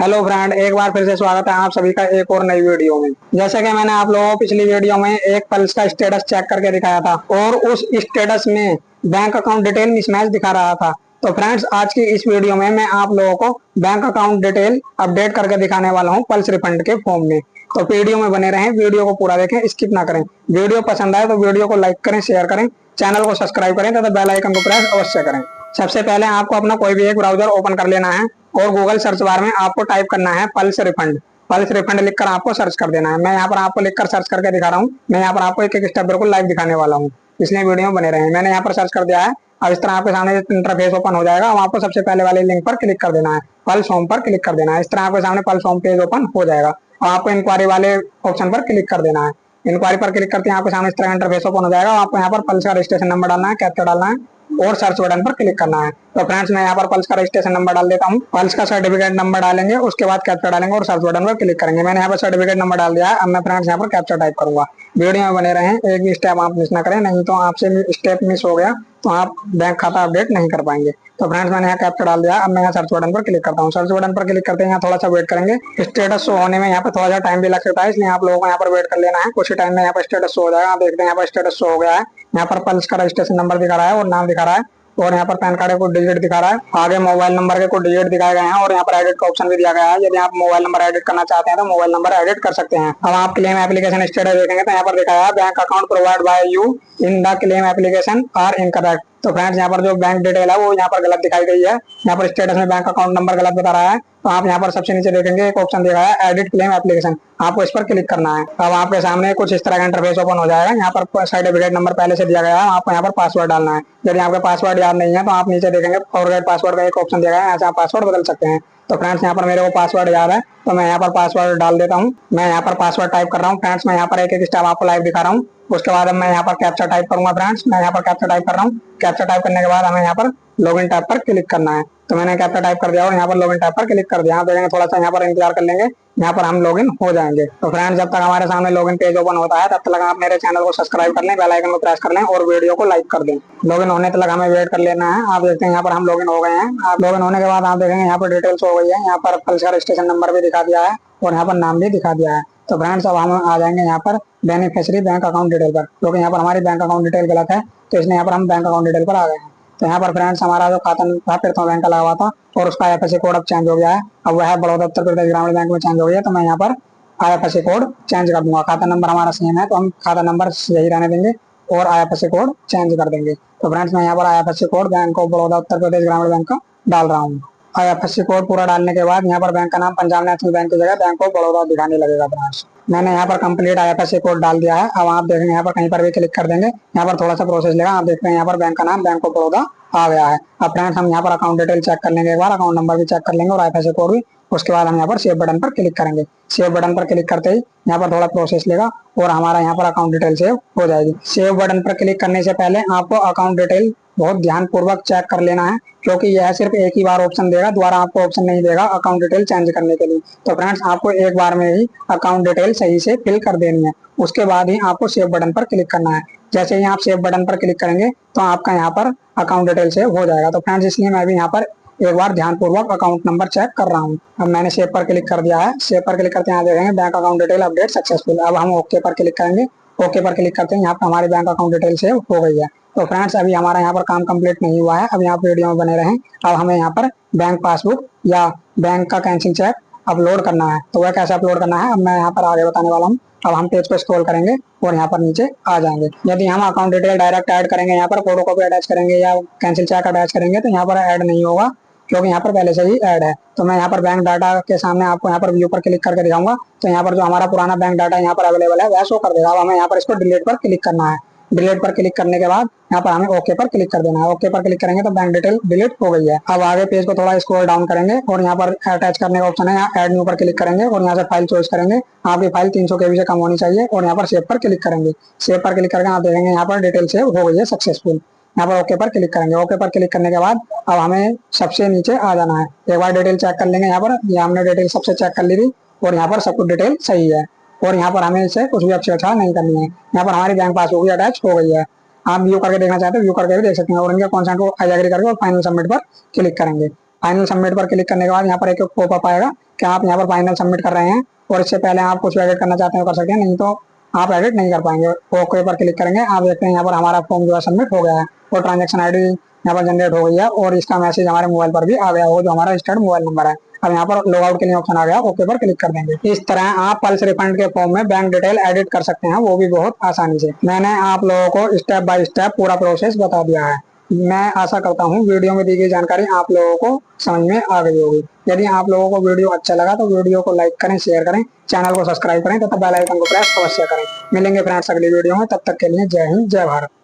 Hello friend, एक बार फिर से स्वागत है आप सभी का एक और नई वीडियो में। जैसे कि मैंने आप लोगों को पिछली वीडियो में एक पल्स का स्टेटस चेक करके दिखाया था और उस स्टेटस में बैंक अकाउंट डिटेल मिसमैच दिखा रहा था। तो फ्रेंड्स, आज की इस वीडियो में मैं आप लोगों को बैंक अकाउंट डिटेल अपडेट करके दिखाने वाला हूँ पल्स रिफंड के फॉर्म में। तो वीडियो में बने रहें, वीडियो को पूरा देखें, स्किप ना करें। वीडियो पसंद आए तो वीडियो को लाइक करें, शेयर करें, चैनल को सब्सक्राइब करें तथा बेल आइकन को प्रेस अवश्य करें। सबसे पहले आपको अपना कोई भी एक ब्राउजर ओपन कर लेना है और गूगल सर्च बार में आपको टाइप करना है पल्स रिफंड। पल्स रिफंड लिखकर आपको सर्च कर देना है। मैं यहाँ पर आपको लिखकर सर्च करके दिखा रहा हूँ। मैं यहाँ पर आपको एक एक स्टेप बिल्कुल लाइव दिखाने वाला हूँ, इसलिए वीडियो में बने रहे। मैंने यहाँ पर सर्च कर दिया है। अब इस तरह आपके सामने इंटरफेस ओपन हो जाएगा। आपको सबसे पहले वाले लिंक पर क्लिक कर देना है, पल्स होम पर क्लिक कर देना है। इस तरह आपके सामने पल्स होम पेज ओपन हो जाएगा और आपको इंक्वायरी वाले ऑप्शन पर क्लिक कर देना है। इंक्वायरी पर क्लिक करते हैं आपके सामने इस तरह इंटरफेस ओपन हो जाएगा। आपको यहाँ पर पल्स का रजिस्ट्रेशन नंबर डालना है, कैप्चा डालना है और सर्च बटन पर क्लिक करना है। तो फ्रेंड्स, मैं यहाँ पर पल्स का रजिस्ट्रेशन नंबर डाल देता हूँ। पल्स का सर्टिफिकेट नंबर डालेंगे, उसके बाद कैप्चा डालेंगे और सर्च बटन पर क्लिक करेंगे। मैंने यहाँ पर सर्टिफिकेट नंबर डाल दिया है। अब मैं फ्रेंड्स यहाँ पर कैप्चा टाइप करूंगा। वीडियो में बने रहें, एक भी स्टेप आप मिस ना करें, नहीं तो आपसे स्टेप मिस हो गया तो आप बैंक खाता अपडेट नहीं कर पाएंगे। तो फ्रेंड्स, मैंने यहाँ कैप्चा डाल दिया। अब मैं यहाँ सर्च बटन पर क्लिक करता हूँ। सर्च बटन पर क्लिक करते हैं, यहाँ थोड़ा सा वेट करेंगे। स्टेटस शो होने में यहाँ पर थोड़ा सा टाइम भी लग सकता है, इसलिए आप लोगों को यहाँ पर वेट कर लेना है। कुछ ही टाइम में यहाँ पर स्टेटस शो हो जाएगा। आप देखते हैं यहाँ पर स्टेटस शो हो गया है। यहाँ पर पल्स का रजिस्ट्रेशन नंबर दिखा रहा है और नाम दिखा रहा है और यहाँ पर पैन कार्ड के कुछ डिजिट दिखा रहा है। आगे मोबाइल नंबर के कुछ डिजिट दिखाए गए हैं और यहाँ पर एडिट का ऑप्शन भी दिया गया है। यदि आप मोबाइल नंबर एडिट करना चाहते हैं तो मोबाइल नंबर एडिट कर सकते हैं। अब आप क्लेम एप्लीकेशन स्टेटस देखेंगे तो यहाँ पर दिखाया है bank account provide by you in the claim application are incorrect. तो फ्रेंड्स, यहाँ पर जो बैंक डिटेल है वो यहाँ पर गलत दिखाई गई है। यहाँ पर स्टेटस में बैंक अकाउंट नंबर गलत बता रहा है। तो आप यहाँ पर सबसे नीचे देखेंगे एक ऑप्शन दिखा है एडिट क्लेम एप्लीकेशन, आपको इस पर क्लिक करना है। अब आपके सामने कुछ इस तरह का इंटरफेस ओपन हो जाएगा। यहाँ पर सर्टिफिकेट नंबर पहले से दिया गया है, आपको यहाँ पर पासवर्ड डालना है। यदि आपका पासवर्ड याद नहीं है तो आप नीचे देखेंगे फॉरगेट पासवर्ड का एक ऑप्शन दिया गया है, यहाँ से आप पासवर्ड बदल सकते हैं। तो फ्रेंड्स, यहाँ पर मेरे को पासवर्ड याद है तो मैं यहाँ पर पासवर्ड डाल देता हूँ। मैं यहाँ पर पासवर्ड टाइप कर रहा हूँ। फ्रेंड्स, मैं यहाँ पर एक एक स्टेप आपको लाइव दिखा रहा हूँ। उसके बाद मैं यहाँ पर कैप्चा टाइप करूंगा। फ्रेंड्स, मैं यहाँ पर कैप्चा टाइप कर रहा हूँ। कैप्चा टाइप करने के बाद हमें यहाँ पर लॉगिन टैब पर क्लिक करना है। तो मैंने कैप्चा टाइप कर दिया और यहाँ पर लॉगिन टैब पर क्लिक कर दिया। आप देखेंगे थोड़ा सा यहाँ पर इंतजार कर लेंगे, यहाँ पर हम लॉगिन हो जाएंगे। तो फ्रेंड्स, जब तक हमारे सामने लॉगिन पेज ओपन होता है तब तक आप मेरे चैनल को सब्सक्राइब कर लें, बेल आइकन को प्रेस कर लें और वीडियो को लाइक कर दें। लॉगिन होने तक हमें वेट कर लेना है। आप देखते हैं यहाँ पर हम लॉगिन हो गए हैं। आप लॉगिन होने के बाद आप देखेंगे यहाँ पर डिटेल्स हो गई है। यहाँ पर पल्स का रजिस्ट्रेशन नंबर भी दिखा दिया है और यहाँ पर नाम भी दिखा दिया है। तो फ्रेंड्स, अब हम आ जाएंगे यहाँ पर बेनिफिशियरी बैंक अकाउंट डिटेल पर, क्योंकि यहाँ पर हमारी बैंक अकाउंट डिटेल गलत है तो इसलिए यहाँ पर हम बैंक अकाउंट डिटेल पर आ गए हैं। तो यहाँ पर फ्रेंड्स, हमारा जो खाता था प्रथम बैंक का लगा हुआ था और उसका आईएफएससी कोड अब चेंज हो गया है। अब वह बड़ौदा उत्तर प्रदेश ग्रामीण बैंक में चेंज हो गया है। तो मैं यहाँ पर आईएफएससी कोड चेंज कर दूंगा। खाता नंबर हमारा सेम है तो हम खाता नंबर यही रहने देंगे और आईएफएससी कोड चेंज कर देंगे। तो फ्रेंड्स, मैं यहाँ पर IFSC code bank of Baroda Uttar Pradesh Gramin bank का डाल रहा हूँ। आईएफएससी कोड पूरा डालने के बाद यहाँ पर बैंक का नाम पंजाब नेशनल बैंक की जगह बैंक ऑफ बड़ौदा दिखाने लगेगा। फ्रेंड्स, मैंने यहाँ पर कंप्लीट आईएफएससी कोड डाल दिया है। अब आप देखेंगे यहाँ पर कहीं पर भी क्लिक कर देंगे, यहाँ पर थोड़ा सा प्रोसेस लेगा। आप देखते हैं यहाँ पर बैंक का नाम बैंक ऑफ बड़ौदा आ गया है। अब फ्रेंड्स, हम यहाँ पर अकाउंट डिटेल चेक कर लेंगे, एक बार अकाउंट नंबर भी चेक कर लेंगे और आईएफएससी कोड भी। उसके बाद हम यहाँ पर सेव बटन पर क्लिक करेंगे। सेव बटन पर क्लिक करते ही यहाँ पर थोड़ा प्रोसेस लेगा और हमारा यहाँ पर अकाउंट डिटेल सेव हो जाएगी। सेव बटन पर क्लिक करने से पहले आपको अकाउंट डिटेल बहुत ध्यान पूर्वक चेक कर लेना है, क्योंकि यह सिर्फ एक ही बार ऑप्शन देगा, दोबारा आपको ऑप्शन नहीं देगा अकाउंट डिटेल चेंज करने के लिए। तो फ्रेंड्स, आपको एक बार में ही अकाउंट डिटेल सही से फिल कर देनी है। उसके बाद ही आपको सेव बटन पर क्लिक करना है। जैसे ही आप सेव बटन पर क्लिक करेंगे तो आपका यहाँ पर अकाउंट डिटेल सेव हो जाएगा। तो फ्रेंड्स, इसलिए मैं भी यहाँ पर एक बार ध्यान पूर्वक अकाउंट नंबर चेक कर रहा हूँ। अब मैंने सेव पर क्लिक कर दिया है। सेव पर क्लिक करते हैं, यहाँ देखेंगे bank account detail update successful. अब हम ओके पर क्लिक करेंगे। ओके पर क्लिक करते हैं, यहाँ पर हमारी बैंक अकाउंट डिटेल सेव हो गई है। तो फ्रेंड्स, अभी हमारा यहाँ पर काम कंप्लीट नहीं हुआ है, अभी आप वीडियो में बने रहें। अब हमें यहाँ पर बैंक पासबुक या बैंक का कैंसिल चेक अपलोड करना है। तो वह कैसे अपलोड करना है अब मैं यहाँ पर आगे बताने वाला हूँ। अब हम पेज को स्क्रॉल करेंगे और यहाँ पर नीचे आ जाएंगे। यदि हम अकाउंट डिटेल डायरेक्ट ऐड करेंगे, यहाँ पर फोटो कॉपी अटैच करेंगे या कैंसिल चेक अटैच करेंगे तो यहाँ पर ऐड नहीं होगा, क्योंकि यहाँ पर पहले से ही ऐड है। तो मैं यहाँ पर बैंक डाटा के सामने आपको यहाँ पर व्यू पर क्लिक करके दिखाऊंगा। तो यहाँ पर जो हमारा पुराना बैंक डाटा यहाँ पर अवेलेबल है वह शो कर देगा। अब हमें यहाँ पर इसको डिलीट पर क्लिक करना है। डिलीट पर क्लिक करने के बाद यहाँ पर हमें ओके पर क्लिक कर देना है। ओके पर क्लिक करेंगे तो बैंक डिटेल डिलीट हो गई है। अब आगे पेज को थोड़ा स्क्रॉल डाउन करेंगे और यहाँ पर अटैच करने का ऑप्शन है, यहाँ ऐड न्यू पर क्लिक करेंगे और यहाँ से फाइल चॉइस करेंगे। आपकी फाइल 300 KB से कम होनी चाहिए और यहाँ पर सेव पर क्लिक करेंगे। सेव पर क्लिक करके आप देखेंगे यहाँ पर डिटेल सेव हो गई है सक्सेसफुल। यहाँ पर ओके पर क्लिक करेंगे। ओके पर क्लिक करने के बाद अब हमें सबसे नीचे आ जाना है। एक बार डिटेल चेक कर लेंगे। यहाँ पर हमने डिटेल सबसे चेक कर ली थी और यहाँ पर सब कुछ डिटेल सही है और यहाँ पर हमें इसे कुछ भी छेड़छाड़ नहीं करनी है। यहाँ पर हमारी बैंक पासबुक भी अटैच हो गई है। आप व्यू करके देखना चाहते हैं व्यू करके भी देख सकते हैं और इनके कॉन्सेंट को आई एग्री करके और फाइनल सबमिट पर क्लिक करेंगे। फाइनल सबमिट पर क्लिक करने के बाद यहाँ पर एक पॉपअप आएगा कि आप यहाँ पर फाइनल सबमिट कर रहे हैं और इससे पहले आप कुछ एडिट करना चाहते हैं कर सकते हैं, नहीं तो आप एडिट नहीं कर पाएंगे। ओके पर क्लिक करेंगे, आप देखते हैं यहाँ पर हमारा फॉर्म जो है सबमिट हो गया है और ट्रांजेक्शन आईडी यहाँ पर जनरेट हो गई है और इसका मैसेज हमारे मोबाइल पर भी आ गया हो जो हमारा रजिस्टर्ड मोबाइल नंबर है। अब यहाँ पर लॉग आउट के लिए ऑप्शन आ गया, ओके पर क्लिक कर देंगे। इस तरह आप पल्स रिफंड के फॉर्म में बैंक डिटेल एडिट कर सकते हैं, वो भी बहुत आसानी से। मैंने आप लोगों को स्टेप बाय स्टेप पूरा प्रोसेस बता दिया है। मैं आशा करता हूँ वीडियो में दी गई जानकारी आप लोगों को समझ में आ गई होगी। यदि आप लोगों को वीडियो अच्छा लगा तो वीडियो को लाइक करें, शेयर करें, चैनल को सब्सक्राइब करें तथा बेल आइकन को प्रेस अवश्य करें। मिलेंगे फ्रेंड्स अगली वीडियो में, तब तक के लिए जय हिंद जय भारत।